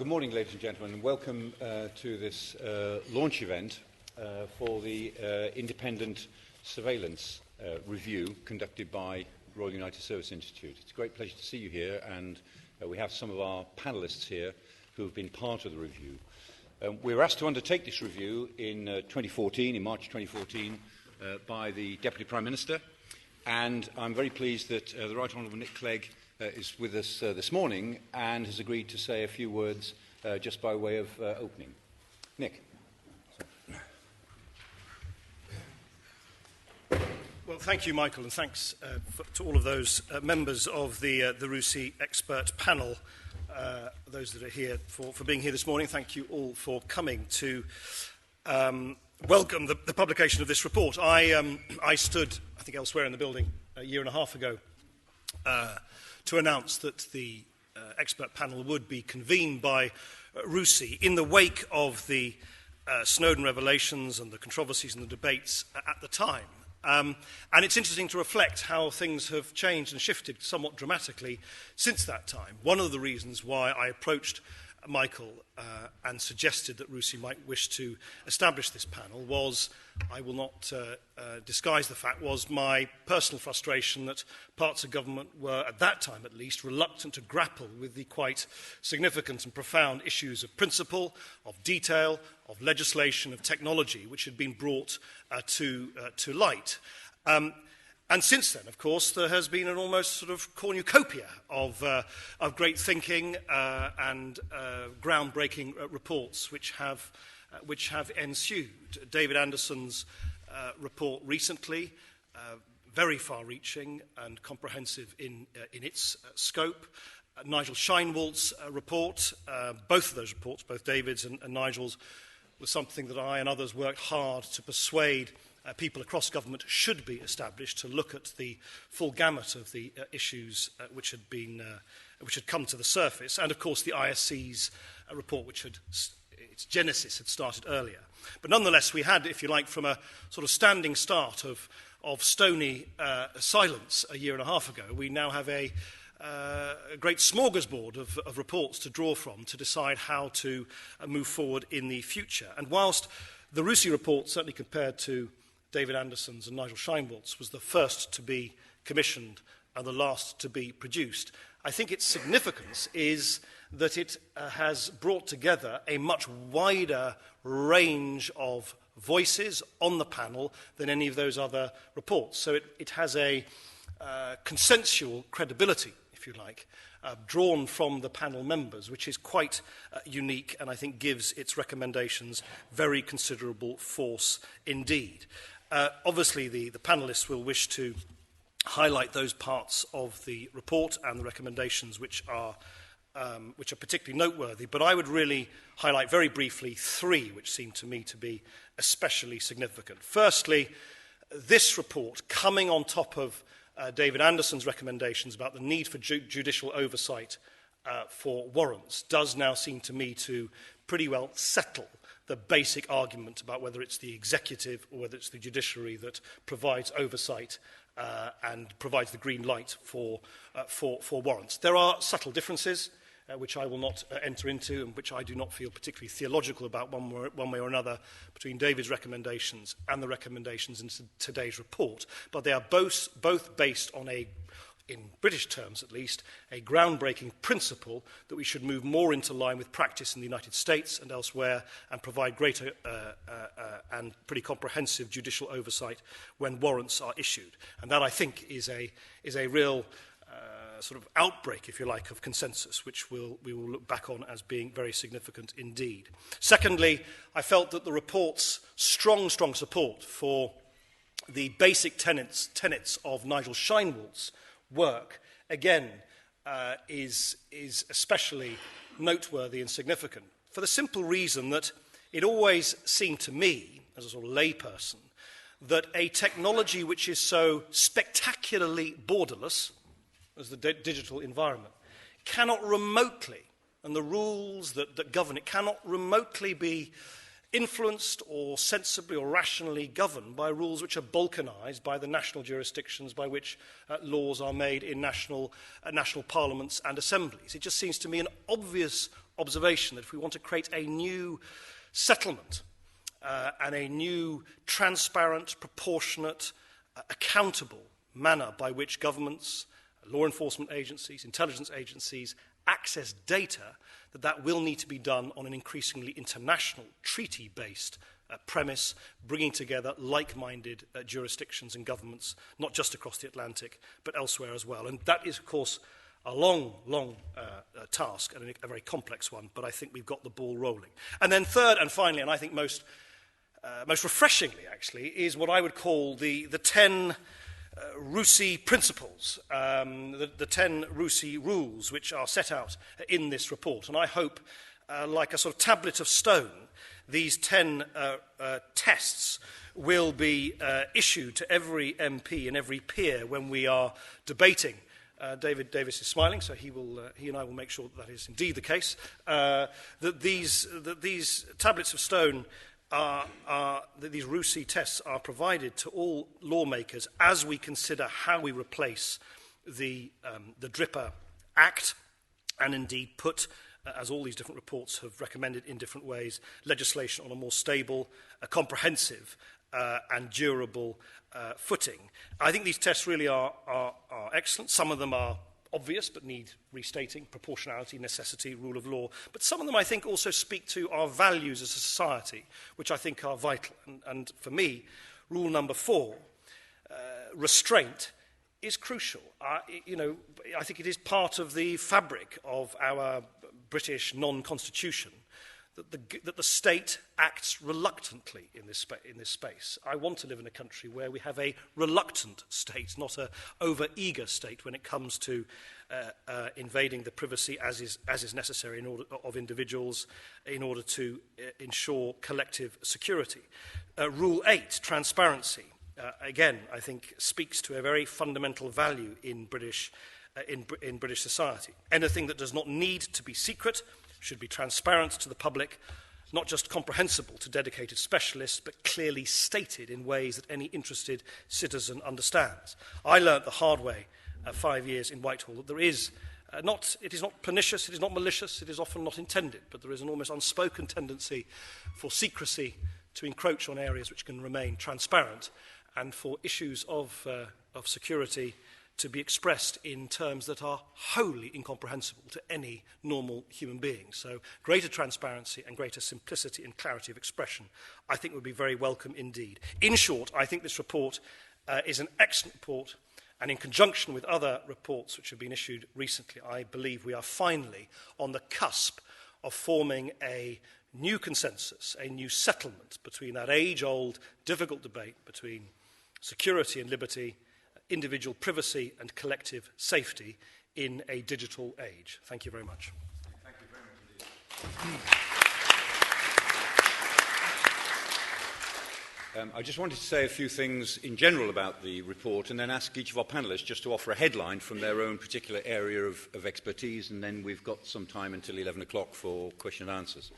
morning, ladies and gentlemen, and welcome to this launch event for the Independent Surveillance Review conducted by Royal United Service Institute. It's a great pleasure to see you here, and we have some of our panellists here who have been part of the review. We were asked to undertake this review in March 2014, by the Deputy Prime Minister, and I'm very pleased that the Right Honourable Nick Clegg is with us this morning and has agreed to say a few words just by way of opening. Nick. Well, thank you, Michael, and thanks to all of those members of the RUSI expert panel, those that are here for being here this morning. Thank you all for coming to welcome the publication of this report. I stood, I think, elsewhere in the building a year and a half ago to announce that the expert panel would be convened by RUSI in the wake of the Snowden revelations and the controversies and the debates at the time. And it's interesting to reflect how things have changed and shifted somewhat dramatically since that time. One of the reasons why I approached Michael and suggested that RUSI might wish to establish this panel was, I will not disguise the fact, was my personal frustration that parts of government were, at that time at least, reluctant to grapple with the quite significant and profound issues of principle, of detail, of legislation, of technology, which had been brought to light. And since then, of course, there has been an almost sort of cornucopia of great thinking and groundbreaking reports which have ensued. David Anderson's report recently, very far-reaching and comprehensive in its scope. Nigel Scheinwald's report, both of those reports, both David's and Nigel's, was something that I and others worked hard to persuade people across government should be established to look at the full gamut of the issues which had come to the surface, and of course the ISC's report, which its genesis had started earlier. But nonetheless, we had, if you like, from a sort of standing start of stony silence a year and a half ago, we now have a great smorgasbord of reports to draw from to decide how to move forward in the future. And whilst the RUSI report, certainly compared to David Anderson's and Nigel Scheinwald's, was the first to be commissioned and the last to be produced, I think its significance is that it has brought together a much wider range of voices on the panel than any of those other reports. So it has a consensual credibility, if you like, drawn from the panel members, which is quite unique and I think gives its recommendations very considerable force indeed. Obviously, the panellists will wish to highlight those parts of the report and the recommendations which are particularly noteworthy, but I would really highlight very briefly three which seem to me to be especially significant. Firstly, this report, coming on top of David Anderson's recommendations about the need for judicial oversight for warrants, does now seem to me to pretty well settle the basic argument about whether it's the executive or whether it's the judiciary that provides oversight and provides the green light for warrants. There are subtle differences, which I will not enter into and which I do not feel particularly theological about one way or another between David's recommendations and the recommendations in today's report. But they are both based on in British terms at least, a groundbreaking principle that we should move more into line with practice in the United States and elsewhere and provide greater and pretty comprehensive judicial oversight when warrants are issued. And that, I think, is a real sort of outbreak, if you like, of consensus, which we will look back on as being very significant indeed. Secondly, I felt that the report's strong support for the basic tenets of Nigel Scheinwald's work, again, is especially noteworthy and significant for the simple reason that it always seemed to me, as a sort of layperson, that a technology which is so spectacularly borderless as the digital environment cannot remotely, and the rules that govern it cannot remotely be influenced or sensibly or rationally governed by rules which are balkanized by the national jurisdictions by which laws are made in national parliaments and assemblies. It just seems to me an obvious observation that if we want to create a new settlement and a new transparent, proportionate, accountable manner by which governments, law enforcement agencies, intelligence agencies access data, that will need to be done on an increasingly international, treaty-based premise, bringing together like-minded jurisdictions and governments, not just across the Atlantic, but elsewhere as well. And that is, of course, a long task and a very complex one, but I think we've got the ball rolling. And then third and finally, and I think most refreshingly, actually, is what I would call the 10 RUSI principles, the 10 RUSI rules which are set out in this report. And I hope, like a sort of tablet of stone, these 10 tests will be issued to every MP and every peer when we are debating. David Davis is smiling, so he and I will make sure that is indeed the case. That these tablets of stone that these RUSI tests are provided to all lawmakers as we consider how we replace the DRIPA Act and indeed put, as all these different reports have recommended in different ways, legislation on a more stable, comprehensive and durable footing. I think these tests really are excellent. Some of them are obvious but need restating: proportionality, necessity, rule of law. But some of them, I think, also speak to our values as a society, which I think are vital. And for me, rule number 4, restraint, is crucial. I think it is part of the fabric of our British non-constitution that the state acts reluctantly in this space. I want to live in a country where we have a reluctant state, not an over-eager state when it comes to invading the privacy as is necessary of individuals in order to ensure collective security. Rule 8, transparency, again, I think speaks to a very fundamental value in British society. Anything that does not need to be secret should be transparent to the public, not just comprehensible to dedicated specialists, but clearly stated in ways that any interested citizen understands. I learnt the hard way 5 years in Whitehall that it is not pernicious, it is not malicious, it is often not intended, but there is an almost unspoken tendency for secrecy to encroach on areas which can remain transparent, and for issues of security to be expressed in terms that are wholly incomprehensible to any normal human being. So greater transparency and greater simplicity and clarity of expression, I think, would be very welcome indeed. In short, I think this report is an excellent report, and in conjunction with other reports which have been issued recently, I believe we are finally on the cusp of forming a new consensus, a new settlement between that age-old, difficult debate between security and liberty, individual privacy and collective safety in a digital age. Thank you very much. Thank you very much indeed. I just wanted to say a few things in general about the report and then ask each of our panellists just to offer a headline from their own particular area of expertise, and then we've got some time until 11 o'clock for question and answers.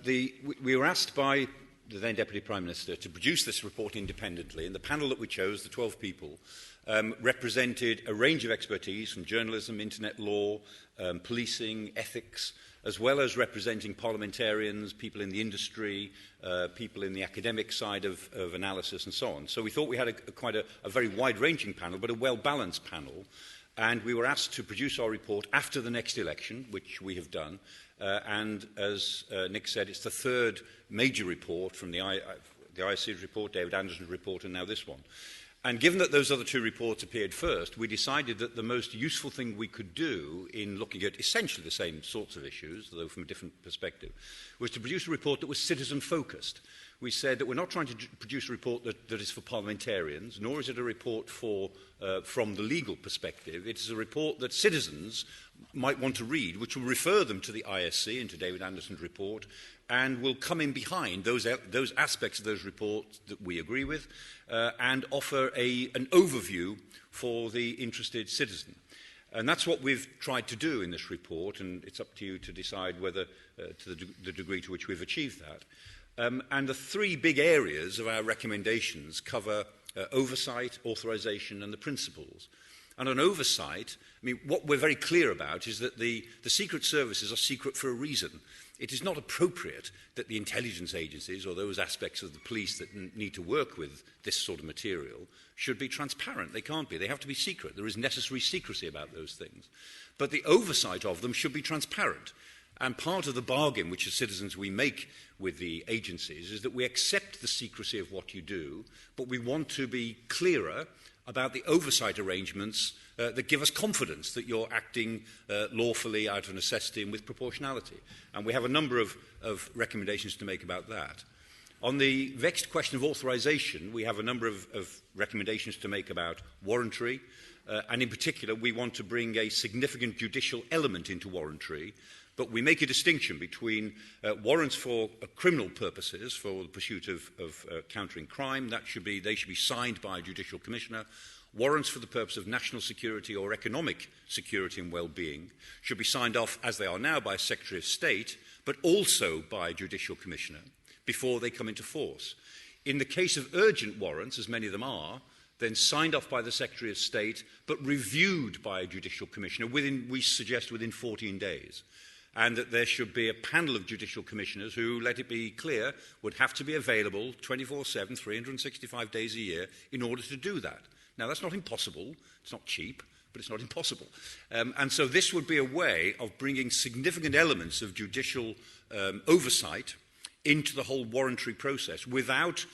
We were asked by the then Deputy Prime Minister to produce this report independently, and the panel that we chose, the 12 people, represented a range of expertise from journalism, internet law, policing, ethics, as well as representing parliamentarians, people in the industry, people in the academic side of analysis and so on. So we thought we had quite a very wide-ranging panel, but a well-balanced panel, and we were asked to produce our report after the next election, which we have done. And as Nick said, it's the third major report from the ISC's report, David Anderson's report, and now this one. And given that those other two reports appeared first, we decided that the most useful thing we could do in looking at essentially the same sorts of issues, though from a different perspective, was to produce a report that was citizen-focused. We said that we're not trying to produce a report that is for parliamentarians, nor is it a report from the legal perspective. It is a report that citizens might want to read, which will refer them to the ISC and to David Anderson's report, and will come in behind those aspects of those reports that we agree with, and offer an overview for the interested citizen. And that's what we've tried to do in this report, and it's up to you to decide whether, to the degree to which we've achieved that. And the three big areas of our recommendations cover oversight, authorisation and the principles. And on oversight, I mean, what we're very clear about is that the secret services are secret for a reason. It is not appropriate that the intelligence agencies or those aspects of the police that need to work with this sort of material should be transparent. They can't be. They have to be secret. There is necessary secrecy about those things. But the oversight of them should be transparent. And part of the bargain which as citizens we make with the agencies is that we accept the secrecy of what you do, but we want to be clearer about the oversight arrangements that give us confidence that you're acting lawfully out of necessity and with proportionality. And we have a number of recommendations to make about that. On the vexed question of authorisation, we have a number of recommendations to make about warrantry, and in particular we want to bring a significant judicial element into warrantry, but we make a distinction between warrants for criminal purposes, for the pursuit of countering crime. They should be signed by a judicial commissioner. Warrants for the purpose of national security or economic security and well-being should be signed off, as they are now, by a Secretary of State, but also by a judicial commissioner before they come into force. In the case of urgent warrants, as many of them are, then signed off by the Secretary of State, but reviewed by a judicial commissioner we suggest within 14 days. And that there should be a panel of judicial commissioners who, let it be clear, would have to be available 24/7, 365 days a year in order to do that. Now, that's not impossible. It's not cheap, but it's not impossible. And so this would be a way of bringing significant elements of judicial oversight into the whole warrantry process without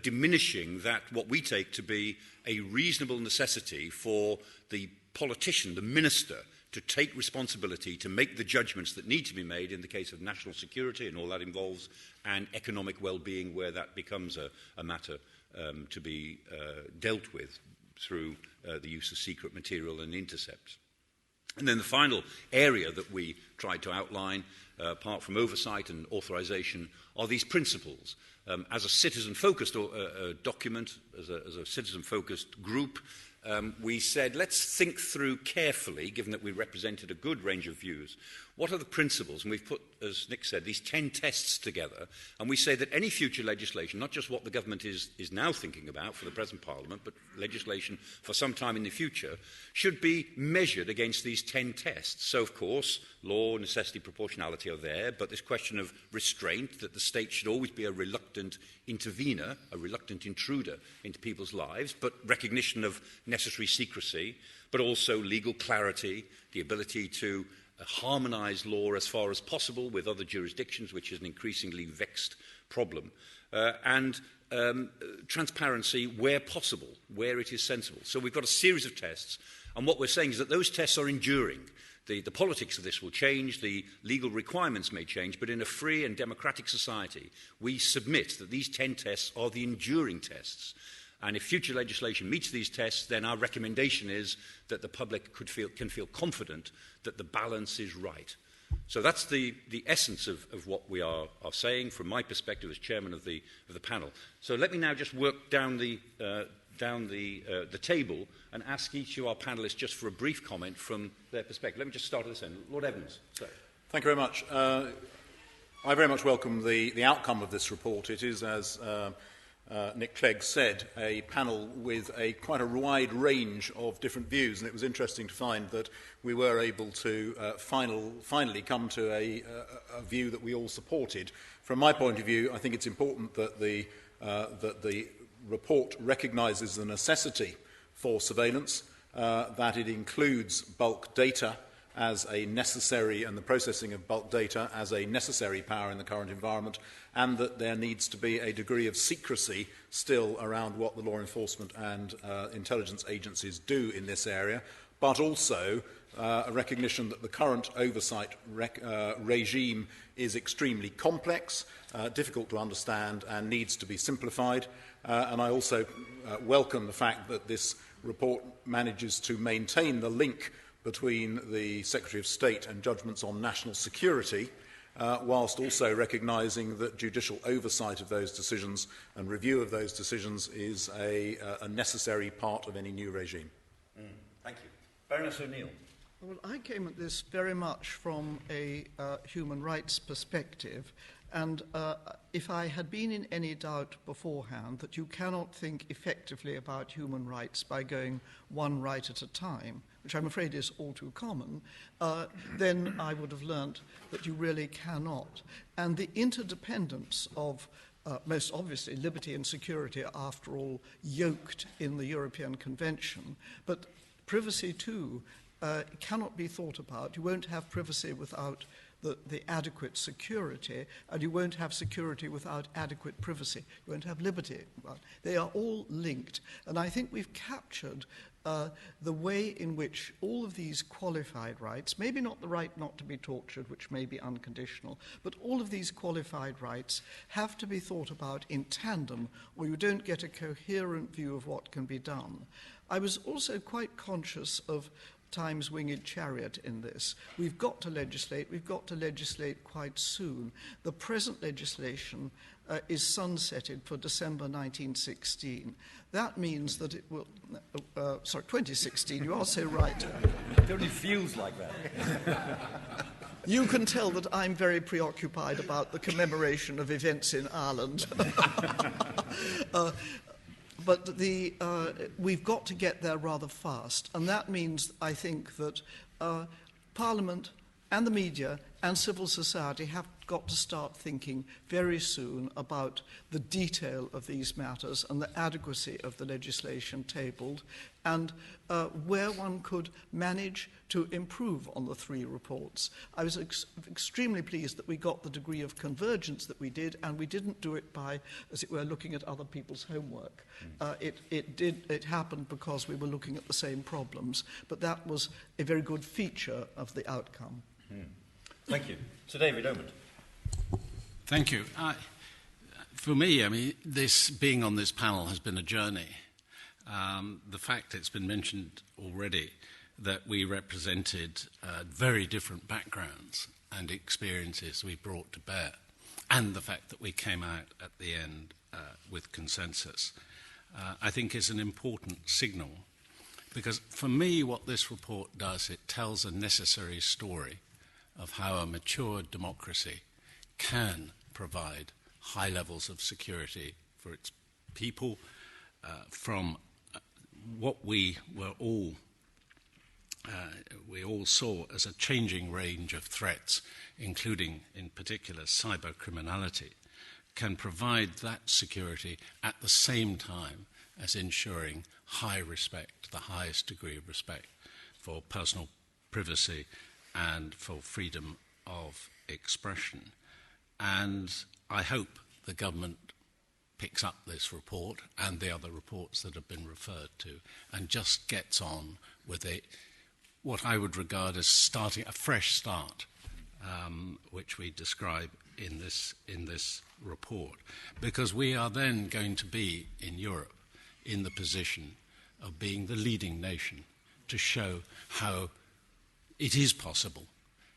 diminishing that what we take to be a reasonable necessity for the politician, the minister, to take responsibility, to make the judgments that need to be made in the case of national security and all that involves, and economic well-being where that becomes a matter to be dealt with through the use of secret material and intercepts. And then the final area that we tried to outline, apart from oversight and authorization, are these principles. As a citizen-focused document, as a citizen-focused group, we said, let's think through carefully, given that we represented a good range of views, what are the principles? And we've put, as Nick said, these 10 tests together, and we say that any future legislation, not just what the government is now thinking about for the present Parliament, but legislation for some time in the future, should be measured against these 10 tests. So, of course, law, necessity, proportionality are there, but this question of restraint, that the state should always be a reluctant intervener, a reluctant intruder into people's lives, but recognition of necessary secrecy, but also legal clarity, the ability to harmonise law as far as possible with other jurisdictions, which is an increasingly vexed problem, and transparency where possible, where it is sensible. So we've got a series of tests, and what we're saying is that those tests are enduring. The politics of this will change, the legal requirements may change, but in a free and democratic society, we submit that these 10 tests are the enduring tests. And if future legislation meets these tests, then our recommendation is that the public can feel confident that the balance is right. So that's the essence of what we are saying from my perspective as chairman of the panel. So let me now just work down the table and ask each of our panellists just for a brief comment from their perspective. Let me just start at this end. Lord Evans. So. Thank you very much. I very much welcome the outcome of this report. It is, as Nick Clegg said, a panel with quite a wide range of different views, and it was interesting to find that we were able to finally come to a view that we all supported. From my point of view, I think it's important that the report recognises the necessity for surveillance, that it includes bulk data as a necessary, and the processing of bulk data as a necessary power in the current environment, and that there needs to be a degree of secrecy still around what the law enforcement and intelligence agencies do in this area, but also a recognition that the current oversight regime is extremely complex, difficult to understand, and needs to be simplified. And I also welcome the fact that this report manages to maintain the link between the Secretary of State and judgments on national security, whilst also recognising that judicial oversight of those decisions and review of those decisions is a necessary part of any new regime. Thank you. Baroness O'Neill. Well, I came at this very much from a human rights perspective, And if I had been in any doubt beforehand that you cannot think effectively about human rights by going one right at a time, which I'm afraid is all too common, then I would have learnt that you really cannot. And the interdependence of most obviously, liberty and security are, after all, yoked in the European Convention. But privacy, too, cannot be thought about. You won't have privacy without the adequate security, and you won't have security without adequate privacy. You won't have liberty. Well, they are all linked. And I think we've captured the way in which all of these qualified rights, maybe not the right not to be tortured, which may be unconditional, but all of these qualified rights have to be thought about in tandem, or you don't get a coherent view of what can be done. I was also quite conscious of Time's winged chariot in this. We've got to legislate quite soon. The present legislation is sunsetted for December 1916. That means that it will... 2016, you are so right. It only feels like that. You can tell that I'm very preoccupied about the commemoration of events in Ireland. But we've got to get there rather fast, and that means, I think, that Parliament and the media and civil society have got to start thinking very soon about the detail of these matters and the adequacy of the legislation tabled, and where one could manage to improve on the three reports. I was extremely pleased that we got the degree of convergence that we did, and we didn't do it by, as it were, looking at other people's homework. It happened because we were looking at the same problems, but that was a very good feature of the outcome. Thank you. Sir David Omond. Thank you. For me, I mean, this being on this panel has been a journey. The fact it's been mentioned already that we represented very different backgrounds and experiences we brought to bear, and the fact that we came out at the end with consensus, I think is an important signal. Because for me, what this report does, it tells a necessary story of how a mature democracy can provide high levels of security for its people from what we all saw as a changing range of threats, including in particular cybercriminality, can provide that security at the same time as ensuring high respect, the highest degree of respect for personal privacy and for freedom of expression. And I hope the government picks up this report and the other reports that have been referred to and just gets on with what I would regard as starting a fresh start, which we describe in this report, because we are then going to be in Europe in the position of being the leading nation to show how it is possible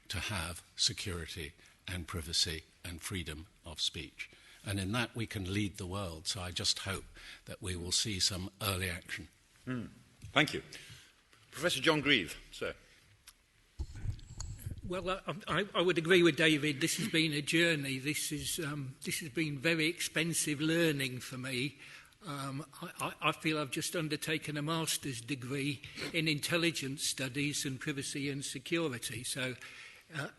to have security and privacy and freedom of speech. And in that we can lead the world. So I just hope that we will see some early action. Thank you. Professor John Grieve, sir. Well, I would agree with David. This has been a journey. This has been very expensive learning for me. I feel I've just undertaken a master's degree in intelligence studies and privacy and security. So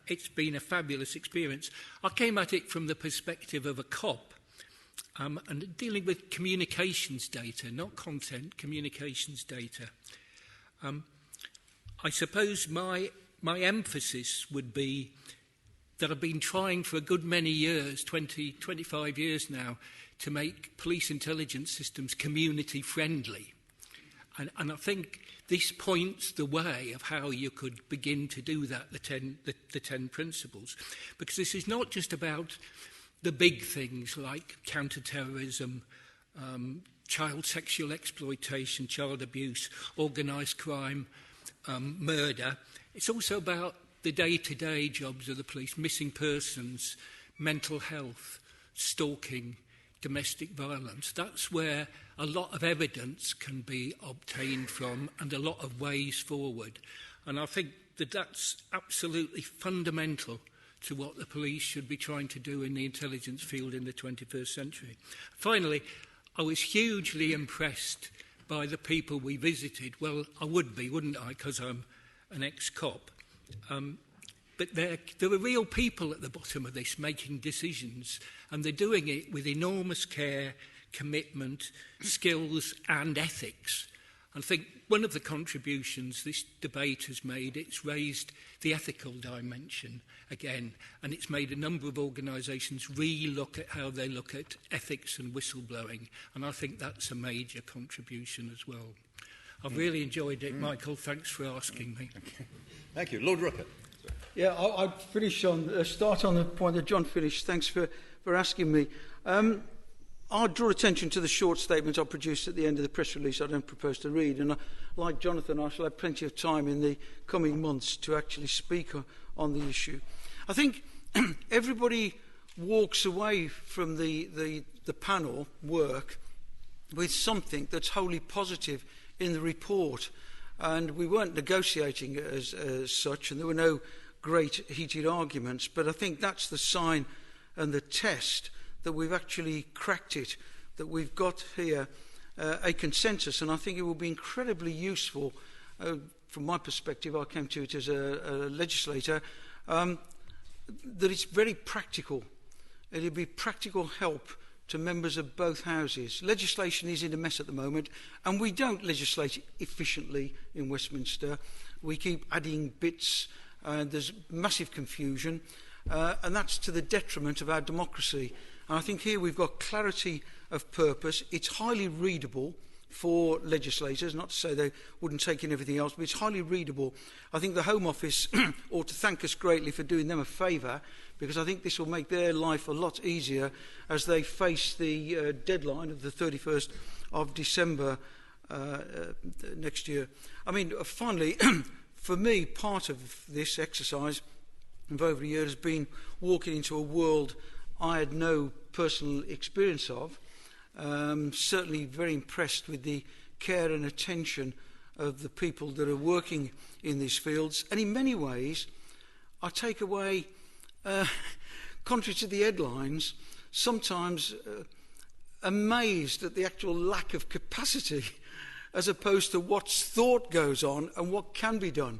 it's been a fabulous experience. I came at it from the perspective of a cop and dealing with communications data, not content, communications data. I suppose my emphasis would be that I've been trying for a good many years, 25 years now, to make police intelligence systems community friendly. And I think this points the way of how you could begin to do that, the 10 principles. Because this is not just about the big things like counter-terrorism, child sexual exploitation, child abuse, organised crime, murder. It's also about the day-to-day jobs of the police, missing persons, mental health, stalking, domestic violence. That's where a lot of evidence can be obtained from and a lot of ways forward. And I think that that's absolutely fundamental to what the police should be trying to do in the intelligence field in the 21st century. Finally, I was hugely impressed by the people we visited. Well, I would be, wouldn't I, because I'm an ex-cop. But there are real people at the bottom of this making decisions, and they're doing it with enormous care, commitment, skills and ethics. I think one of the contributions this debate has made, it's raised the ethical dimension again, and it's made a number of organisations re-look at how they look at ethics and whistleblowing, and I think that's a major contribution as well. I've really enjoyed it, Michael. Thanks for asking me. Thank you. Lord Rooker. Yeah, I'll finish on, start on the point that John finished. Thanks for asking me. I'll draw attention to the short statement I produced at the end of the press release I don't propose to read. And like Jonathan, I shall have plenty of time in the coming months to actually speak on the issue. I think everybody walks away from the panel work with something that's wholly positive in the report. And we weren't negotiating as such, and there were no great heated arguments, but I think that's the sign and the test that we've actually cracked it, that we've got here a consensus, and I think it will be incredibly useful. From my perspective, I came to it as a legislator, that it's very practical. It'll be practical help to members of both houses. Legislation is in a mess at the moment, and we don't legislate efficiently in Westminster. We keep adding bits, and there's massive confusion, and that's to the detriment of our democracy. And I think here we've got clarity of purpose. It's highly readable for legislators, not to say they wouldn't take in everything else, but it's highly readable. I think the Home Office ought to thank us greatly for doing them a favour, because I think this will make their life a lot easier as they face the deadline of the 31st of December next year. I mean, finally, for me, part of this exercise of over a year has been walking into a world I had no personal experience of. Certainly very impressed with the care and attention of the people that are working in these fields. And in many ways, I take away, contrary to the headlines, sometimes amazed at the actual lack of capacity as opposed to what's thought goes on and what can be done.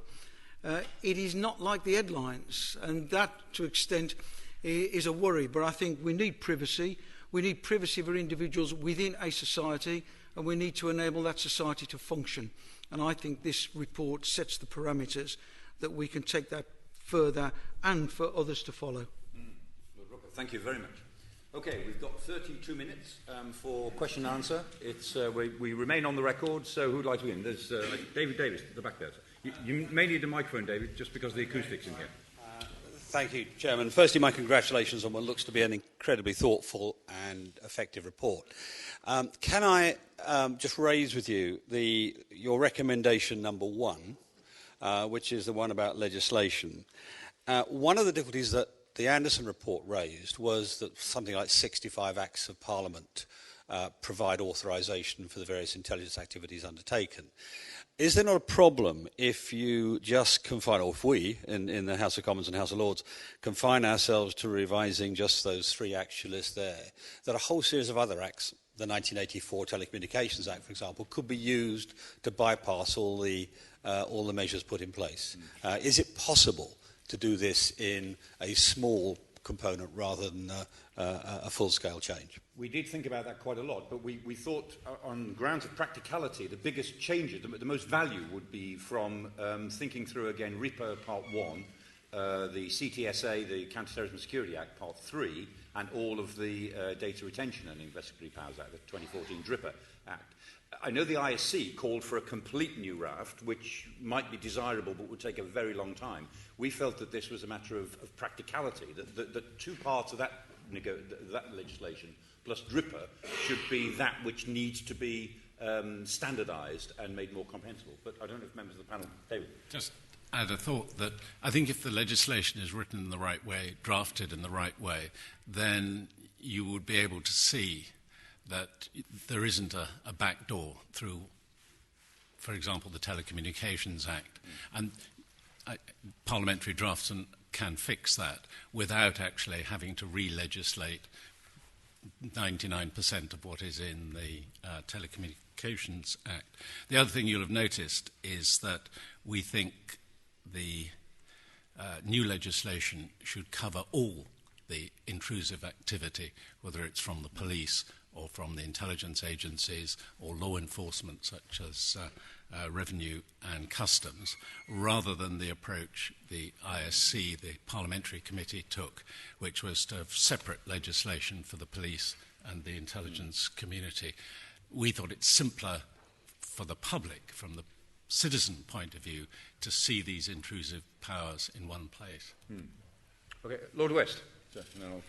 It is not like the headlines, and that, to an extent, is a worry. But I think we need privacy. We need privacy for individuals within a society, and we need to enable that society to function. And I think this report sets the parameters that we can take that further and for others to follow. Thank you very much. Okay, we've got 32 minutes for question and answer. It's, we remain on the record, so who'd like to begin? There's David Davis at the back there. You may need a microphone, David, just because of the acoustics in here. Thank you, Chairman. Firstly, my congratulations on what looks to be an incredibly thoughtful and effective report. Can I just raise with you your recommendation number 1, which is the one about legislation? One of the difficulties that the Anderson report raised was that something like 65 Acts of Parliament provide authorisation for the various intelligence activities undertaken. Is there not a problem if you just confine, or if we, in the House of Commons and House of Lords, confine ourselves to revising just those 3 acts you list there, that a whole series of other acts, the 1984 Telecommunications Act, for example, could be used to bypass all the measures put in place? Is it possible to do this in a small component rather than a full-scale change? We did think about that quite a lot, but we thought on grounds of practicality, the biggest changes, the most value would be from thinking through again RIPA Part 1, the CTSA, the Counter-Terrorism Security Act Part 3, and all of the Data Retention and Investigatory Powers Act, the 2014 DRIPA Act. I know the ISC called for a complete new raft, which might be desirable but would take a very long time. We felt that this was a matter of practicality, that 2 parts of that legislation plus DRIPA should be that which needs to be standardised and made more comprehensible. But I don't know if members of the panel... David? Just add a thought that I think if the legislation is written in the right way, drafted in the right way, then you would be able to see that there isn't a back door through, for example, the Telecommunications Act. And parliamentary draftsmen can fix that without actually having to re-legislate 99% of what is in the Telecommunications Act. The other thing you'll have noticed is that we think the new legislation should cover all the intrusive activity, whether it's from the police or from the intelligence agencies or law enforcement such as revenue and customs, rather than the approach the ISC, the parliamentary committee, took, which was to have separate legislation for the police and the intelligence community. We thought it simpler for the public, from the citizen point of view, to see these intrusive powers in one place. Okay, Lord West. No,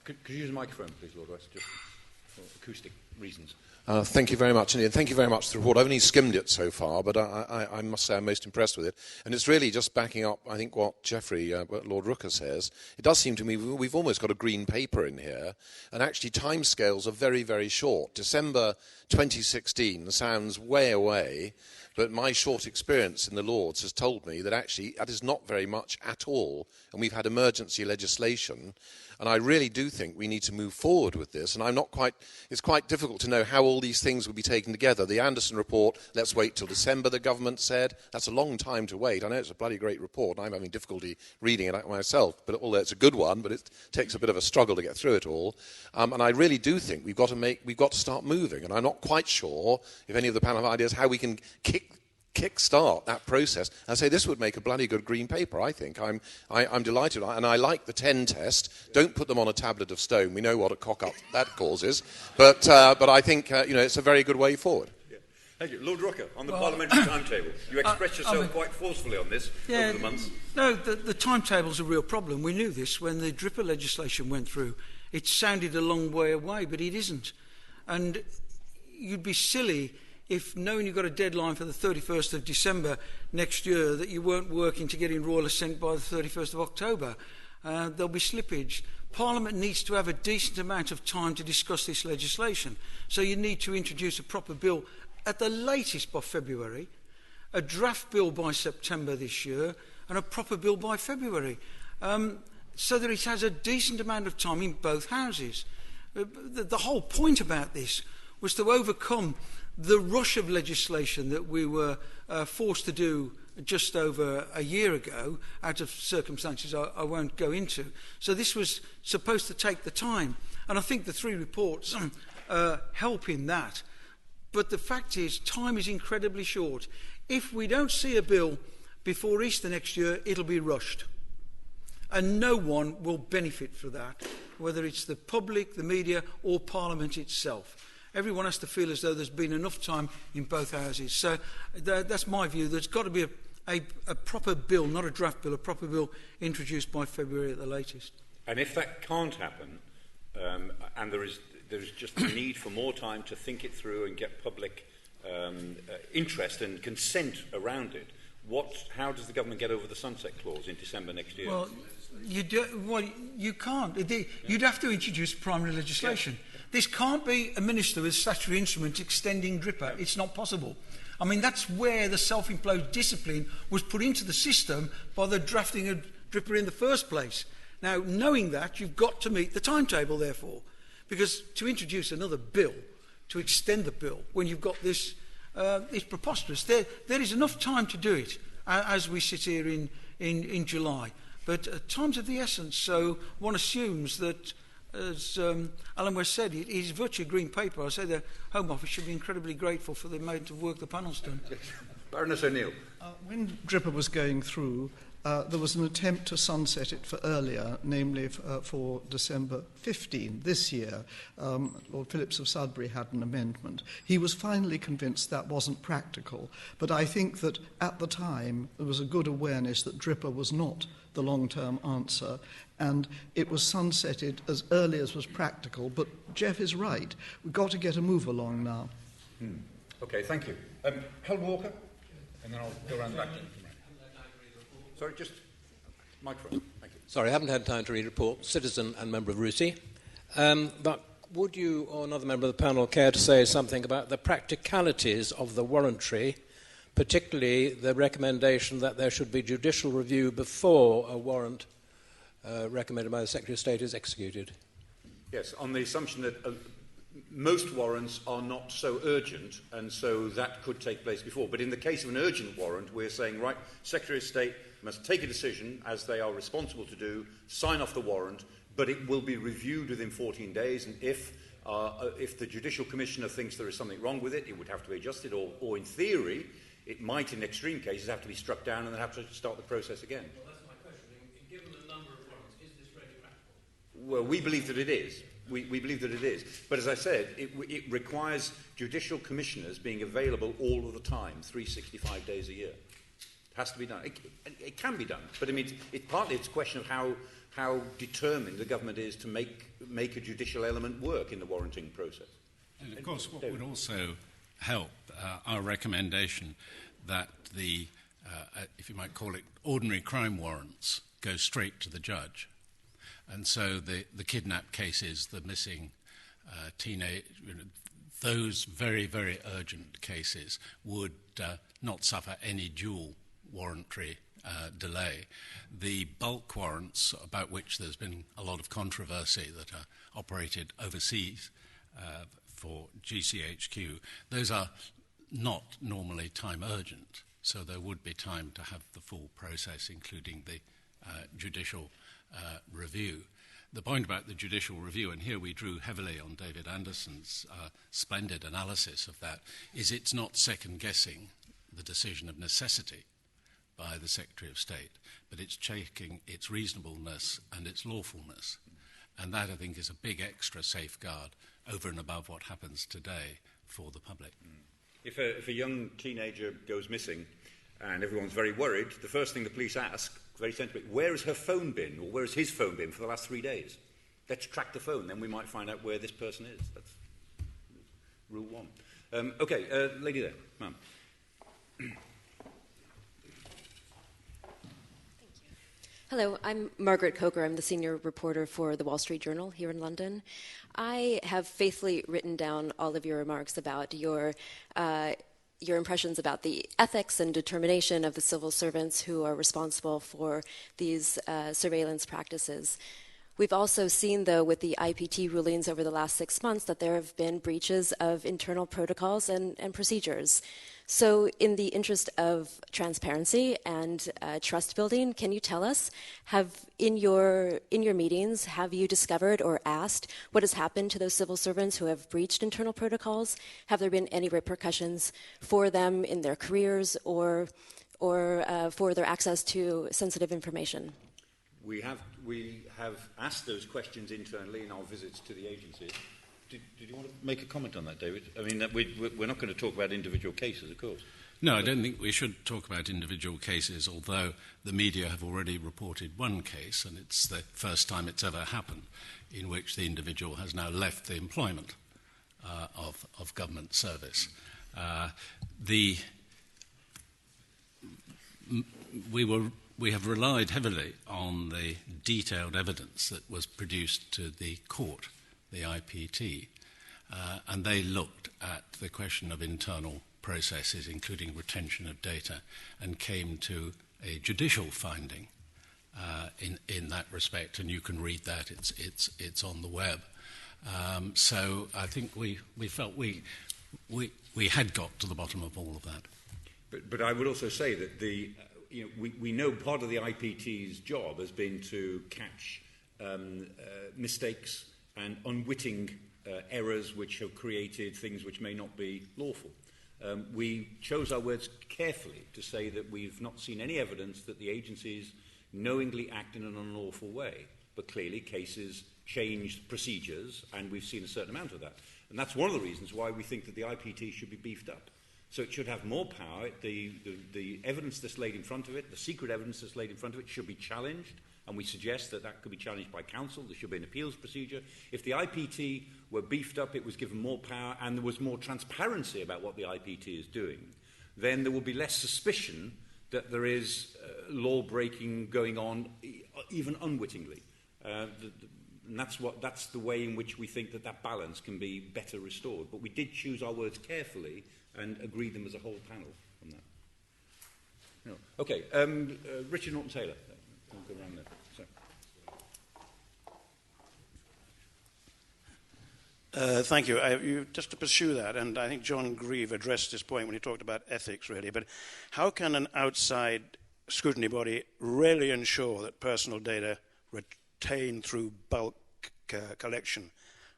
could you use the microphone, please, Lord West, just for acoustic reasons? Thank you very much, and thank you very much for the report. I've only skimmed it so far, but I must say I'm most impressed with it. And it's really just backing up, I think, what what Lord Rooker says. It does seem to me we've almost got a green paper in here, and actually timescales are very, very short. December 2016 sounds way away, but my short experience in the Lords has told me that actually that is not very much at all, and we've had emergency legislation. And I really do think we need to move forward with this. And it's quite difficult to know how all these things will be taken together. The Anderson report, let's wait till December, the government said. That's a long time to wait. I know it's a bloody great report, and I'm having difficulty reading it myself, but although it's a good one, but it takes a bit of a struggle to get through it all. And I really do think we've got to start moving. And I'm not quite sure, if any of the panel have ideas, how we can kick-start that process and say this would make a bloody good green paper, I think. I'm delighted, and I like the 10 test. Don't put them on a tablet of stone. We know what a cock-up that causes. But I think it's a very good way forward. Yeah. Thank you. Lord Rooker, on the parliamentary timetable. You expressed yourself quite forcefully on this over the months. No, the timetable's a real problem. We knew this when the Dripper legislation went through. It sounded a long way away, but it isn't. And you'd be silly if, knowing you've got a deadline for the 31st of December next year, that you weren't working to get in royal assent by the 31st of October. There'll be slippage. Parliament needs to have a decent amount of time to discuss this legislation. So you need to introduce a proper bill at the latest by February, a draft bill by September this year, and a proper bill by February, so that it has a decent amount of time in both houses. The whole point about this was to overcome the rush of legislation that we were forced to do just over a year ago, out of circumstances I won't go into. So this was supposed to take the time. And I think the 3 reports help in that. But the fact is, time is incredibly short. If we don't see a bill before Easter next year, it'll be rushed. And no one will benefit from that, whether it's the public, the media, or Parliament itself. Everyone has to feel as though there's been enough time in both houses. So that's my view. There's got to be a proper bill, not a draft bill, a proper bill introduced by February at the latest. And if that can't happen, and there is just a need for more time to think it through and get public interest and consent around it, how does the government get over the sunset clause in December next year? Well, you can't. You'd have to introduce primary legislation. Yeah. This can't be a minister with a statutory instrument extending Dripper. It's not possible. I mean, that's where the self-imposed discipline was put into the system by the drafting of Dripper in the first place. Now, knowing that, you've got to meet the timetable, therefore, because to introduce another bill, to extend the bill, when you've got this, is preposterous. There is enough time to do it, as we sit here in July. But time's of the essence, so one assumes that, as Alan West said, it is virtually a green paper. I say the Home Office should be incredibly grateful for the amount of work the panel's done. Baroness O'Neill. When Dripper was going through, there was an attempt to sunset it for earlier, namely for December 15 this year. Lord Phillips of Sudbury had an amendment. He was finally convinced that wasn't practical, but I think that at the time there was a good awareness that Dripper was not the long-term answer, and it was sunsetted as early as was practical. But Jeff is right. We've got to get a move along now. Okay, thank you. Helen Walker, and then I'll go around the back. Sorry, just microphone. Thank you. Sorry, I haven't had time to read the report. Citizen and member of RUSI. But would you or another member of the panel care to say something about the practicalities of the voluntary particularly the recommendation that there should be judicial review before a warrant recommended by the Secretary of State is executed. Yes, on the assumption that most warrants are not so urgent, and so that could take place before. But in the case of an urgent warrant, we're saying, right, Secretary of State must take a decision, as they are responsible to do, sign off the warrant, but it will be reviewed within 14 days, and if the Judicial Commissioner thinks there is something wrong with it, it would have to be adjusted, or in theory, it might, in extreme cases, have to be struck down and then have to start the process again. Well, that's my question. Given the number of warrants, is this really practical? Well, we believe that it is. We believe that it is. But as I said, it requires judicial commissioners being available all of the time, 365 days a year. It has to be done. It can be done. But I mean, partly it's a question of how determined the government is to make a judicial element work in the warranting process. And of course, what would also help our recommendation that the, if you might call it, ordinary crime warrants go straight to the judge. And so the kidnap cases, the missing teenage, those very, very urgent cases would not suffer any dual warrantary delay. The bulk warrants, about which there's been a lot of controversy, that are operated overseas for GCHQ, those are not normally time urgent, so there would be time to have the full process, including the judicial review. The point about the judicial review, and here we drew heavily on David Anderson's splendid analysis of that, is it's not second-guessing the decision of necessity by the Secretary of State, but it's checking its reasonableness and its lawfulness. And that, I think, is a big extra safeguard over and above what happens today for the public. If a young teenager goes missing and everyone's very worried, the first thing the police ask, very sensibly, where has her phone been, or where has his phone been for the last 3 days? Let's track the phone, then we might find out where this person is. That's rule one. Okay, lady there, ma'am. Hello, I'm Margaret Coker. I'm the senior reporter for the Wall Street Journal here in London. I have faithfully written down all of your remarks about your impressions about the ethics and determination of the civil servants who are responsible for these surveillance practices. We've also seen, though, with the IPT rulings over the last 6 months, that there have been breaches of internal protocols and procedures. So in the interest of transparency and trust building, can you tell us, in your meetings, have you discovered or asked what has happened to those civil servants who have breached internal protocols? Have there been any repercussions for them in their careers or for their access to sensitive information? We have asked those questions internally in our visits to the agencies. Did you want to make a comment on that, David? I mean, we're not going to talk about individual cases, of course. No, I don't think we should talk about individual cases, although the media have already reported one case, and it's the first time it's ever happened, in which the individual has now left the employment of government service. We have relied heavily on the detailed evidence that was produced to the court, the IPT, and they looked at the question of internal processes, including retention of data, and came to a judicial finding in that respect, and you can read that. It's on the web. So I think we felt we had got to the bottom of all of that. But I would also say that we know part of the IPT's job has been to catch mistakes and unwitting errors which have created things which may not be lawful. We chose our words carefully to say that we've not seen any evidence that the agencies knowingly act in an unlawful way, but clearly cases changed procedures, and we've seen a certain amount of that. And that's one of the reasons why we think that the IPT should be beefed up. So it should have more power. The evidence that's laid in front of it, the secret evidence that's laid in front of it, should be challenged, and we suggest that that could be challenged by counsel. There should be an appeals procedure. If the IPT were beefed up, it was given more power, and there was more transparency about what the IPT is doing, then there will be less suspicion that there is law-breaking going on, even unwittingly. And that's the way in which we think that balance can be better restored. But we did choose our words carefully and agreed them as a whole panel on that. No. Okay, Richard Norton-Taylor. We'll go around there. Sorry. Thank you. Just to pursue that, and I think John Grieve addressed this point when he talked about ethics, really, but how can an outside scrutiny body really ensure that personal data retained through bulk collection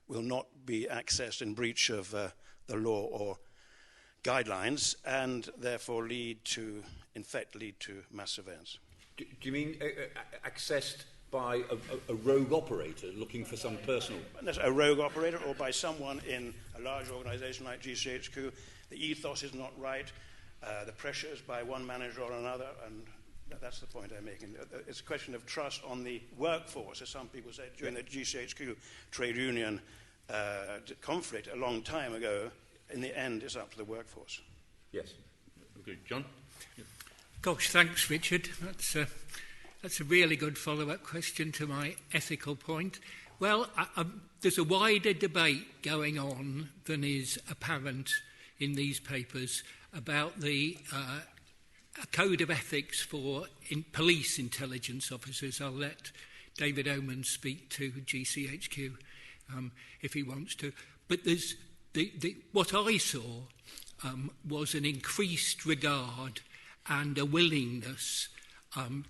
will not be accessed in breach of the law or guidelines and therefore lead to mass surveillance? Do you mean accessed by a rogue operator looking for some personal... A rogue operator, or by someone in a large organisation like GCHQ. The ethos is not right, the pressures by one manager or another, and that's the point I'm making. It's a question of trust on the workforce, as some people said during the GCHQ trade union conflict a long time ago. In the end, it's up to the workforce. Yes. Okay. John? Gosh, thanks, Richard. That's a really good follow-up question to my ethical point. Well, there's a wider debate going on than is apparent in these papers about a code of ethics for police intelligence officers. I'll let David Oman speak to GCHQ if he wants to. But there's what I saw was an increased regard and a willingness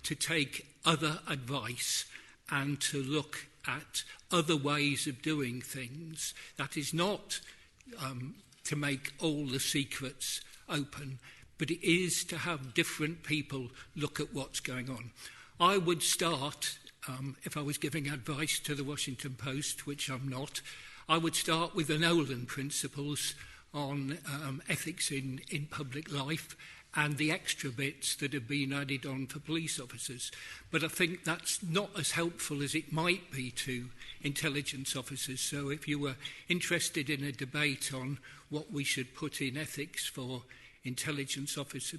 to take other advice and to look at other ways of doing things. That is not to make all the secrets open, but it is to have different people look at what's going on. I would start, if I was giving advice to the Washington Post, which I'm not, I would start with the Nolan principles on ethics in public life and the extra bits that have been added on for police officers. But I think that's not as helpful as it might be to intelligence officers. So if you were interested in a debate on what we should put in ethics for intelligence officers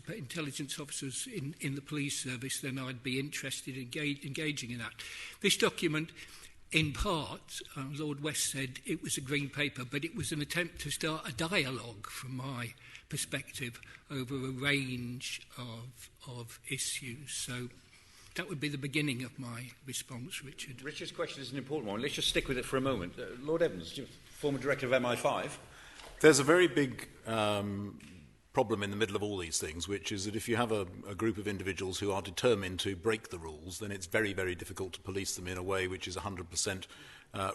in the police service, then I'd be interested in engaging in that. This document, in part, Lord West said it was a green paper, but it was an attempt to start a dialogue from my perspective over a range of issues. So that would be the beginning of my response, Richard. Richard's question is an important one. Let's just stick with it for a moment. Lord Evans, former director of MI5. There's a very big problem in the middle of all these things, which is that if you have a group of individuals who are determined to break the rules, then it's very, very difficult to police them in a way which is 100%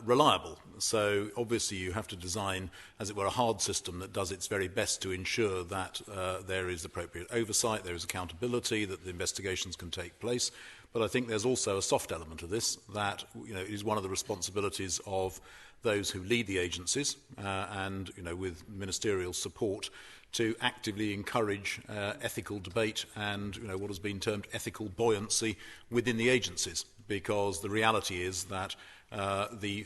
reliable. So obviously you have to design, as it were, a hard system that does its very best to ensure that there is appropriate oversight, there is accountability, that the investigations can take place. But I think there's also a soft element of this that is one of the responsibilities of those who lead the agencies and with ministerial support to actively encourage ethical debate and what has been termed ethical buoyancy within the agencies, because the reality is that the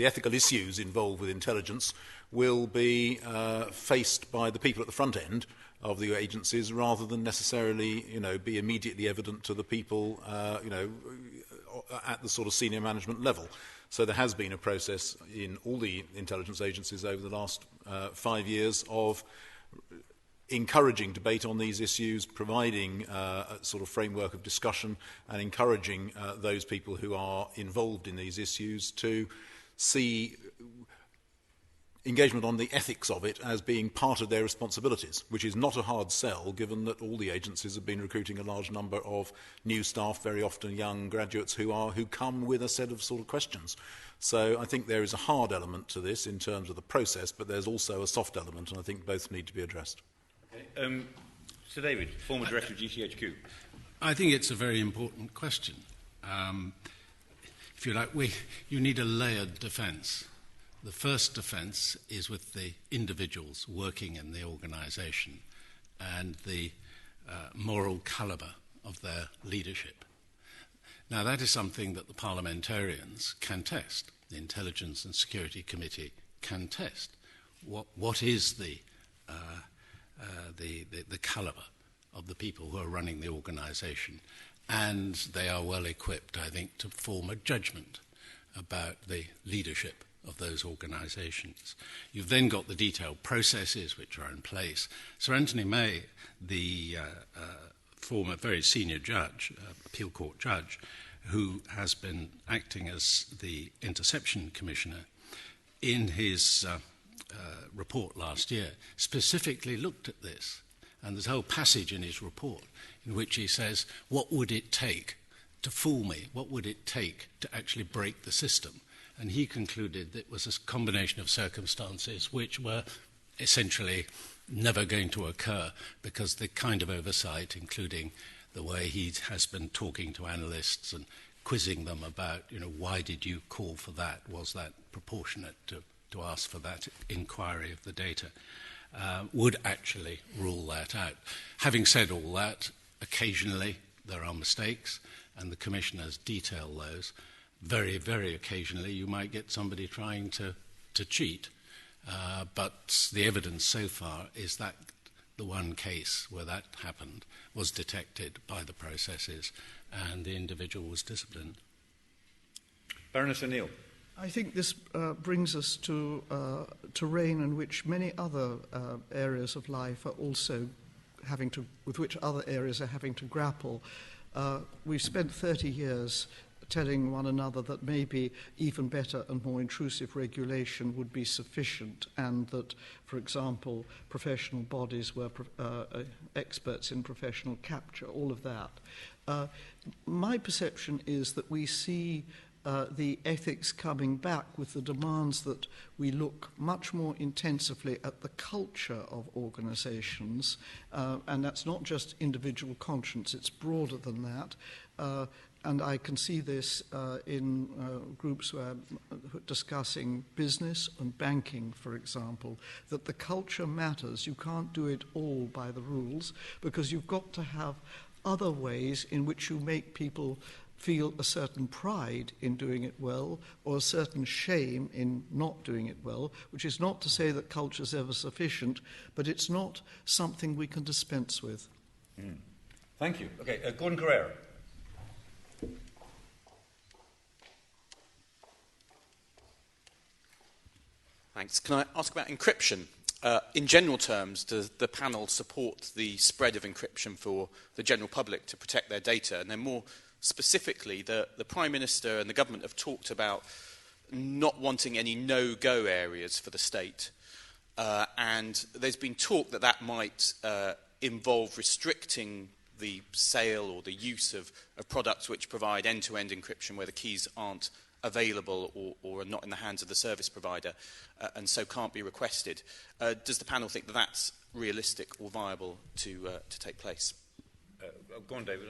ethical issues involved with intelligence will be faced by the people at the front end of the agencies rather than necessarily be immediately evident to the people at the sort of senior management level. So there has been a process in all the intelligence agencies over the last 5 years of encouraging debate on these issues, providing a sort of framework of discussion and encouraging those people who are involved in these issues to see engagement on the ethics of it as being part of their responsibilities, which is not a hard sell given that all the agencies have been recruiting a large number of new staff, very often young graduates who come with a set of sort of questions. So I think there is a hard element to this in terms of the process, but there's also a soft element, and I think both need to be addressed. Okay. Sir David, former director of GCHQ. I think it's a very important question. If you like, you need a layered defence. The first defence is with the individuals working in the organisation and the moral calibre of their leadership. Now, that is something that the parliamentarians can test. The Intelligence and Security Committee can test. What is the calibre of the people who are running the organisation? And they are well equipped, I think, to form a judgment about the leadership of those organisations. You've then got the detailed processes which are in place. Sir Anthony May, the former very senior judge, appeal court judge, who has been acting as the interception commissioner, in his report last year, specifically looked at this. And there's a whole passage in his report in which he says, what would it take to fool me? What would it take to actually break the system? And he concluded that it was a combination of circumstances which were essentially never going to occur because the kind of oversight, including the way he has been talking to analysts and quizzing them about, why did you call for that? Was that proportionate to ask for that inquiry of the data? Would actually rule that out. Having said all that, occasionally there are mistakes, and the commissioners detail those. Very, very occasionally you might get somebody trying to cheat, but the evidence so far is that the one case where that happened was detected by the processes and the individual was disciplined. Baroness O'Neill. I think this brings us to terrain in which many other areas of life are also with which other areas are having to grapple. We've spent 30 years telling one another that maybe even better and more intrusive regulation would be sufficient, and that, for example, professional bodies were experts in professional capture, all of that. My perception is that we see the ethics coming back with the demands that we look much more intensively at the culture of organizations, and that's not just individual conscience, it's broader than that. And I can see this in groups where discussing business and banking, for example, that the culture matters. You can't do it all by the rules, because you've got to have other ways in which you make people feel a certain pride in doing it well, or a certain shame in not doing it well, which is not to say that culture is ever sufficient, but it's not something we can dispense with. Thank you. Okay, Gordon Carrera. Thanks. Can I ask about encryption? In general terms, does the panel support the spread of encryption for the general public to protect their data? And then more specifically, the Prime Minister and the government have talked about not wanting any no-go areas for the state. And there's been talk that that might involve restricting the sale or the use of products which provide end-to-end encryption where the keys aren't available or are not in the hands of the service provider and so can't be requested. Does the panel think that that's realistic or viable to take place? Go on, David.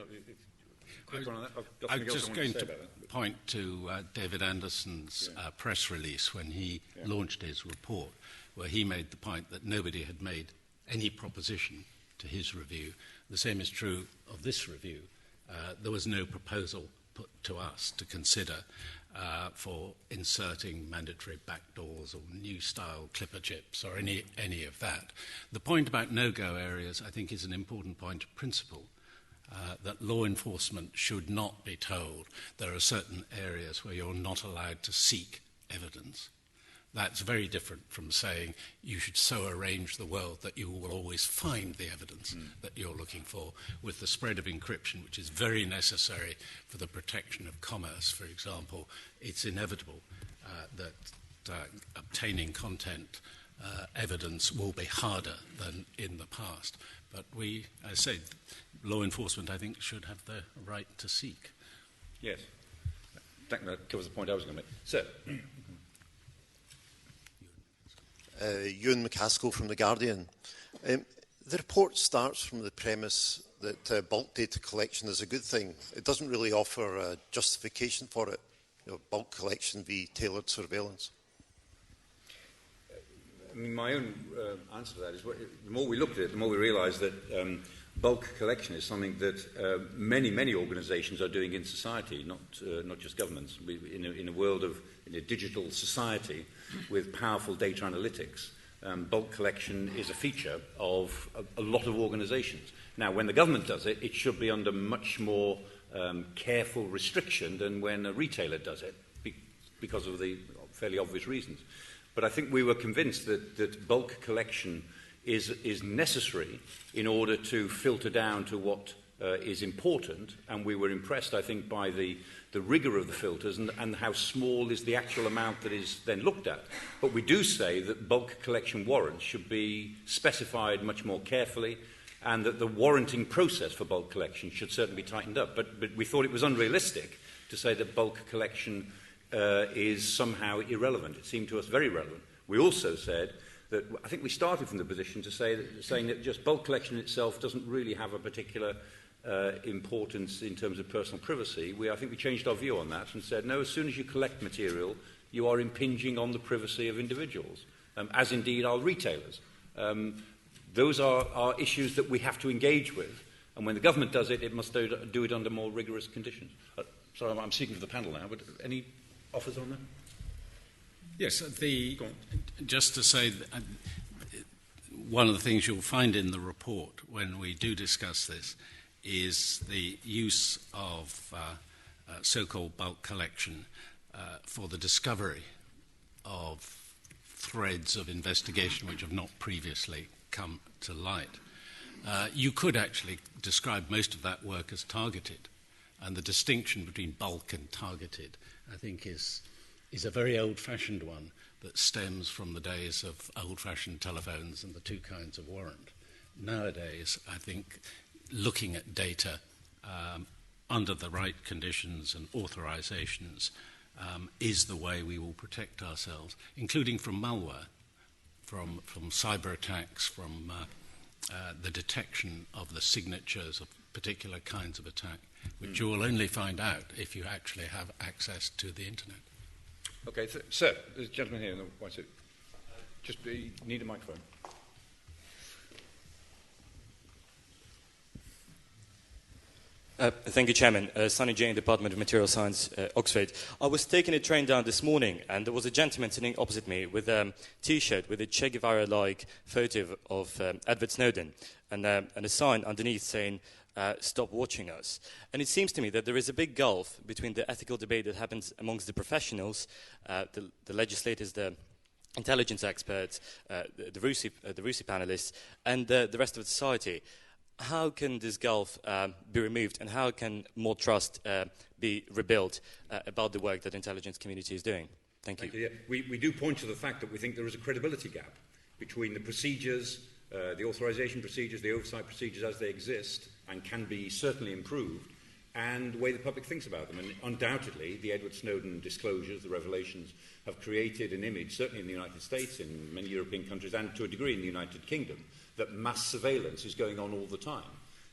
I was just going to point to David Anderson's press release when he launched his report, where he made the point that nobody had made any proposition to his review. The same is true of this review. There was no proposal put to us to consider for inserting mandatory backdoors or new style clipper chips or any of that. The point about no-go areas, I think, is an important point of principle. That law enforcement should not be told there are certain areas where you're not allowed to seek evidence. That's very different from saying you should so arrange the world that you will always find the evidence that you're looking for. With the spread of encryption, which is very necessary for the protection of commerce, for example, it's inevitable that obtaining content evidence will be harder than in the past. But we, as I say, law enforcement, I think, should have the right to seek. Yes. I think that covers the point I was going to make. Sir. Ewan McCaskill from The Guardian. The report starts from the premise that bulk data collection is a good thing. It doesn't really offer a justification for it, bulk collection v. tailored surveillance. I mean, my own answer to that is the more we looked at it, the more we realised that bulk collection is something that many organisations are doing in society, not just governments. In a world of in a digital society with powerful data analytics, bulk collection is a feature of a lot of organisations. Now, when the government does it, it should be under much more careful restriction than when a retailer does it, because of the fairly obvious reasons. But I think we were convinced that bulk collection is necessary in order to filter down to what is important, and we were impressed, I think, by the rigour of the filters and how small is the actual amount that is then looked at. But we do say that bulk collection warrants should be specified much more carefully, and that the warranting process for bulk collection should certainly be tightened up. But we thought it was unrealistic to say that bulk collection is somehow irrelevant. It seemed to us very relevant. We also said that, I think we started from the position to saying that just bulk collection itself doesn't really have a particular importance in terms of personal privacy. I think we changed our view on that and said, no, as soon as you collect material, you are impinging on the privacy of individuals, as indeed are retailers. Those are issues that we have to engage with, and when the government does it, it must do it under more rigorous conditions. Sorry, I'm speaking for the panel now, but any offers on that? Yes, just to say, one of the things you'll find in the report when we do discuss this is the use of so-called bulk collection for the discovery of threads of investigation which have not previously come to light. You could actually describe most of that work as targeted, and the distinction between bulk and targeted, I think, is a very old-fashioned one that stems from the days of old-fashioned telephones and the two kinds of warrant. Nowadays, I think looking at data under the right conditions and authorizations is the way we will protect ourselves, including from malware, from cyber attacks, from the detection of the signatures of particular kinds of attack, which you will only find out if you actually have access to the internet. Okay, sir, there's a gentleman here in the white suit. You need a microphone. Thank you, Chairman. Sunny Jane, Department of Material Science, Oxford. I was taking a train down this morning, and there was a gentleman sitting opposite me with a T-shirt with a Che Guevara-like photo of Edward Snowden, and a sign underneath saying, "Stop watching us." And it seems to me that there is a big gulf between the ethical debate that happens amongst the professionals, the legislators, the intelligence experts, the RUSI panelists, and the rest of society. How can this gulf be removed, and how can more trust be rebuilt about the work that the intelligence community is doing? Thank you. Yeah. We do point to the fact that we think there is a credibility gap between the procedures, the authorization procedures, the oversight procedures as they exist, and can be certainly improved, and the way the public thinks about them. And undoubtedly, the Edward Snowden disclosures, the revelations, have created an image, certainly in the United States, in many European countries, and to a degree in the United Kingdom, that mass surveillance is going on all the time.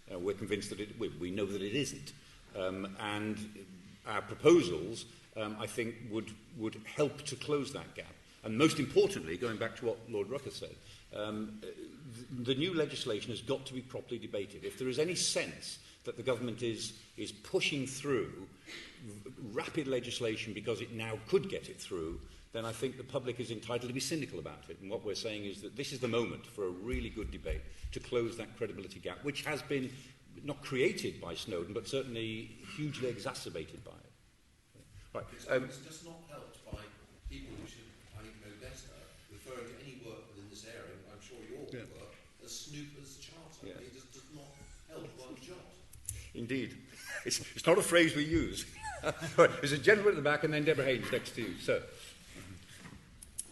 We're convinced that we know that it isn't. And our proposals, I think, would help to close that gap. And most importantly, going back to what Lord Rucker said, the new legislation has got to be properly debated. If there is any sense that the government is pushing through rapid legislation because it now could get it through, then I think the public is entitled to be cynical about it. And what we're saying is that this is the moment for a really good debate to close that credibility gap, which has been not created by Snowden, but certainly hugely exacerbated by it. Right. It's just not helped by people who should, I think, know better, referring to any work within this area, I'm sure your work, as snoopers charter. Yeah. It just does not help one jot. Indeed. It's not a phrase we use. Right. There's a gentleman at the back, and then Deborah Haynes next to you. Sir.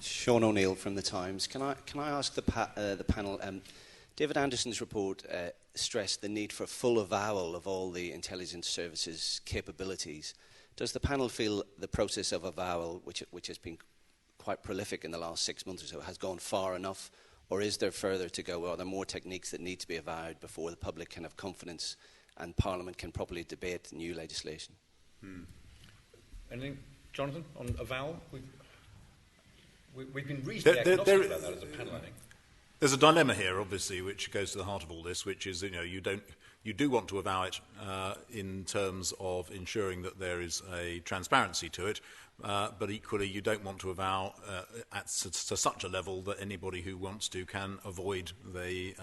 Sean O'Neill from The Times. Can I ask the panel, David Anderson's report stressed the need for full avowal of all the intelligence services capabilities. Does the panel feel the process of avowal, which has been quite prolific in the last 6 months or so, has gone far enough, or is there further to go? Are there more techniques that need to be avowed before the public can have confidence and Parliament can properly debate new legislation? Anything, Jonathan, on avowal? We've been reasonably agnostic about that as a panel, I think. There's a dilemma here, obviously, which goes to the heart of all this, which is, you do want to avow it in terms of ensuring that there is a transparency to it, but equally you don't want to avow to such a level that anybody who wants to can avoid the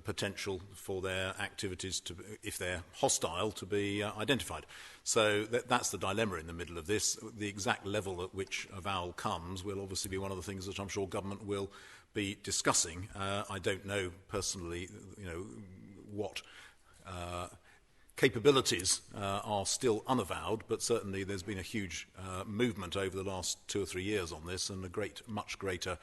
potential for their activities, if they're hostile, to be identified. So that's the dilemma in the middle of this. The exact level at which avowal comes will obviously be one of the things that I'm sure government will be discussing. I don't know personally, what capabilities are still unavowed, but certainly there's been a huge movement over the last 2 or 3 years on this, and a much greater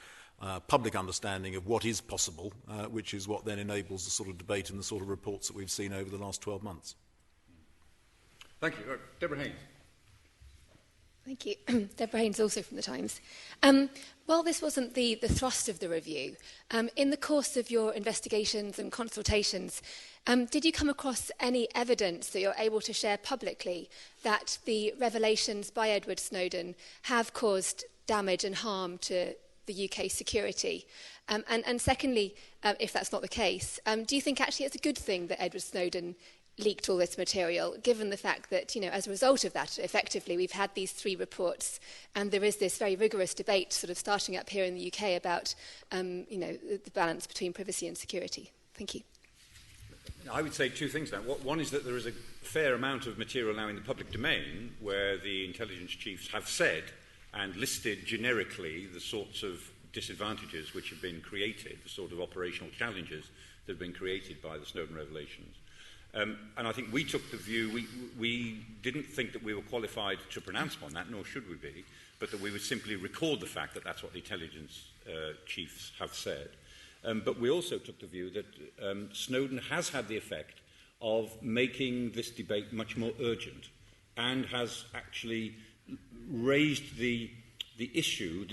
public understanding of what is possible, which is what then enables the sort of debate and the sort of reports that we've seen over the last 12 months. Thank you. Deborah Haynes. Thank you. Deborah Haynes, also from The Times. While this wasn't the thrust of the review, in the course of your investigations and consultations, did you come across any evidence that you're able to share publicly that the revelations by Edward Snowden have caused damage and harm to the UK security? And secondly, if that's not the case, do you think actually it's a good thing that Edward Snowden leaked all this material, given the fact that, as a result of that, effectively, we've had these 3 reports, and there is this very rigorous debate sort of starting up here in the UK about, the balance between privacy and security? Thank you. I would say 2 things now. One is that there is a fair amount of material now in the public domain where the intelligence chiefs have said and listed generically the sorts of disadvantages which have been created, the sort of operational challenges that have been created by the Snowden revelations. And I think we took the view, we didn't think that we were qualified to pronounce upon that, nor should we be, but that we would simply record the fact that that's what the intelligence chiefs have said. But we also took the view that Snowden has had the effect of making this debate much more urgent and has actually raised the issue,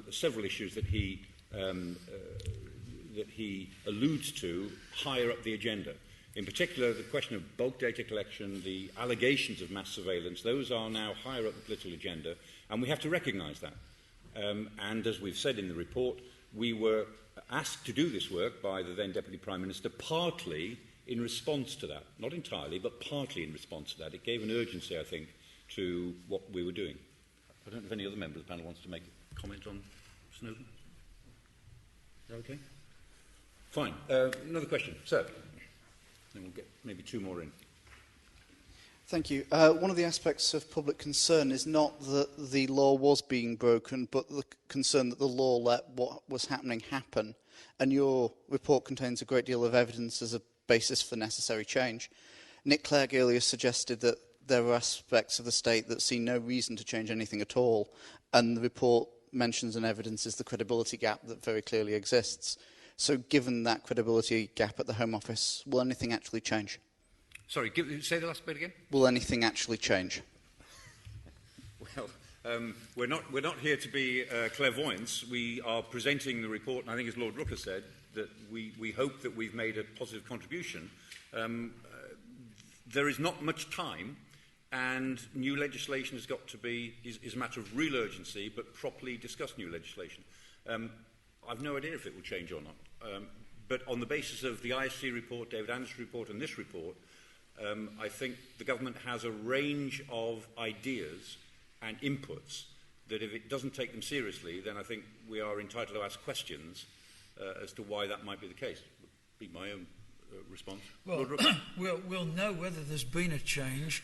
several issues that he alludes to higher up the agenda. In particular, the question of bulk data collection, the allegations of mass surveillance, those are now higher up the political agenda, and we have to recognise that. And as we've said in the report, we were asked to do this work by the then Deputy Prime Minister partly in response to that. Not entirely, but partly in response to that. It gave an urgency, I think, to what we were doing. I don't know if any other member of the panel wants to make a comment on Snowden. Is that okay? Fine. Another question. Sir. Then we'll get maybe 2 more in. Thank you. One of the aspects of public concern is not that the law was being broken, but the concern that the law let what was happening happen. And your report contains a great deal of evidence as a basis for necessary change. Nick Clegg earlier suggested that there are aspects of the state that see no reason to change anything at all, and the report mentions and evidences the credibility gap that very clearly exists. So given that credibility gap at the Home Office, will anything actually change? Sorry, say the last bit again? Will anything actually change? Well, we're not here to be clairvoyants. We are presenting the report, and I think as Lord Rooker said, that we hope that we've made a positive contribution. There is not much time, and new legislation has got to be, is a matter of real urgency, but properly discuss new legislation. I've no idea if it will change or not. But on the basis of the ISC report, David Anderson's report, and this report, I think the government has a range of ideas and inputs that if it doesn't take them seriously, then I think we are entitled to ask questions as to why that might be the case. Would be my own response. Well, we'll know whether there's been a change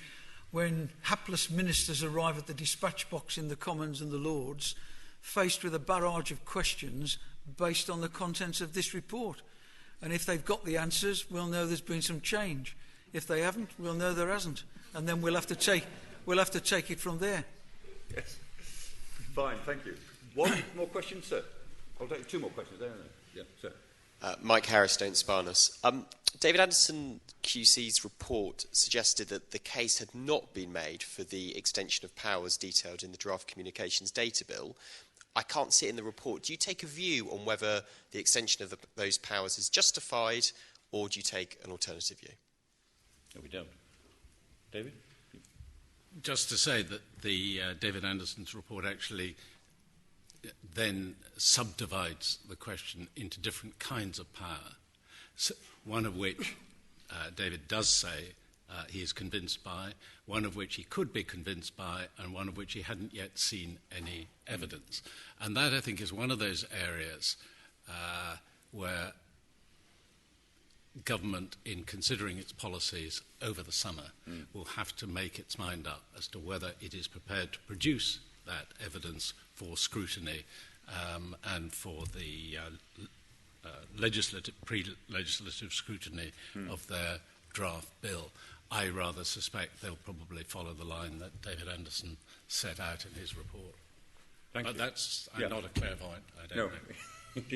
when hapless ministers arrive at the dispatch box in the Commons and the Lords, faced with a barrage of questions based on the contents of this report. And if they've got the answers, we'll know there's been some change. If they haven't, we'll know there hasn't. And then we'll have to take it from there. Yes. Fine, thank you. 1 more question, sir. I'll take 2 more questions. There. Yeah, sir. Mike Harris, Don't Spine Us. David Anderson QC's report suggested that the case had not been made for the extension of powers detailed in the Draft Communications Data Bill. I can't see it in the report. Do you take a view on whether the extension of those powers is justified, or do you take an alternative view? No, we don't. David? Just to say that the David Anderson's report actually then subdivides the question into different kinds of power, so one of which David does say he is convinced by, one of which he could be convinced by, and one of which he hadn't yet seen any evidence. And that, I think, is one of those areas where government, in considering its policies over the summer, will have to make its mind up as to whether it is prepared to produce that evidence for scrutiny and for the pre-legislative scrutiny of their draft bill. I rather suspect they'll probably follow the line that David Anderson set out in his report. Thank you. That's I'm not a clairvoyant. I don't know.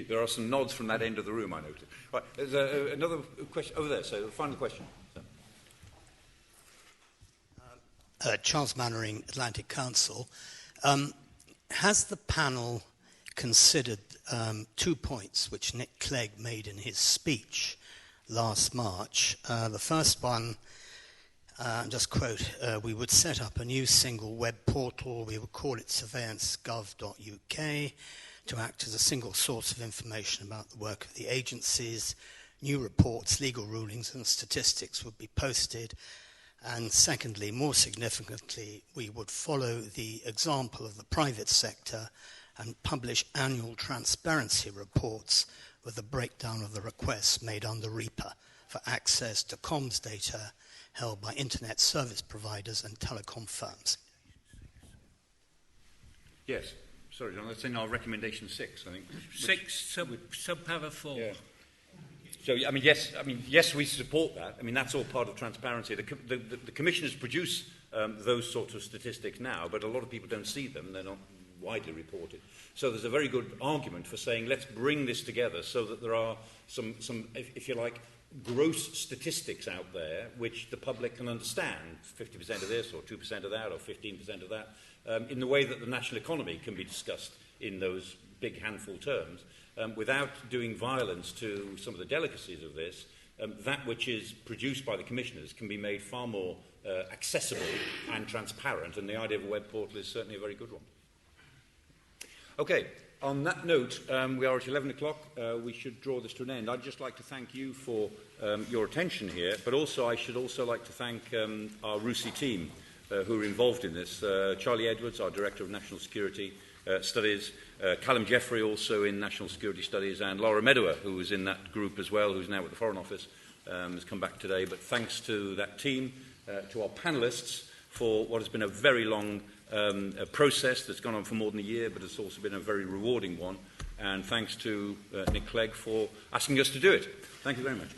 There are some nods from that end of the room, I noticed. Right, there's another question over there, so the final question. Charles Mannering, Atlantic Council. Has the panel considered 2 points which Nick Clegg made in his speech last March? The first one, just quote, we would set up a new single web portal, we would call it surveillance.gov.uk, to act as a single source of information about the work of the agencies. New reports, legal rulings and statistics would be posted. And secondly, more significantly, we would follow the example of the private sector and publish annual transparency reports with a breakdown of the requests made under REPA for access to comms data held by internet service providers and telecom firms. Yes. Sorry, John, that's in our recommendation 6, I think. 6, sub-para 4. Yeah. So, yes, we support that. I mean, that's all part of transparency. The commissioners produce those sorts of statistics now, but a lot of people don't see them. They're not widely reported. So there's a very good argument for saying, let's bring this together so that there are some if you like, gross statistics out there which the public can understand, 50% of this or 2% of that or 15% of that, in the way that the national economy can be discussed in those big handful terms, without doing violence to some of the delicacies of this. That which is produced by the commissioners can be made far more accessible and transparent, and the idea of a web portal is certainly a very good one. Okay, on that note, we are at 11 o'clock. We should draw this to an end. I'd just like to thank you for your attention here, but also I should also like to thank our RUSI team who are involved in this. Charlie Edwards, our Director of National Security Studies, Callum Jeffrey, also in National Security Studies, and Laura Medawar, who was in that group as well, who's now at the Foreign Office, has come back today. But thanks to that team, to our panellists, for what has been a very long a process that's gone on for more than a year, but it's also been a very rewarding one. And thanks to Nick Clegg for asking us to do it. Thank you very much.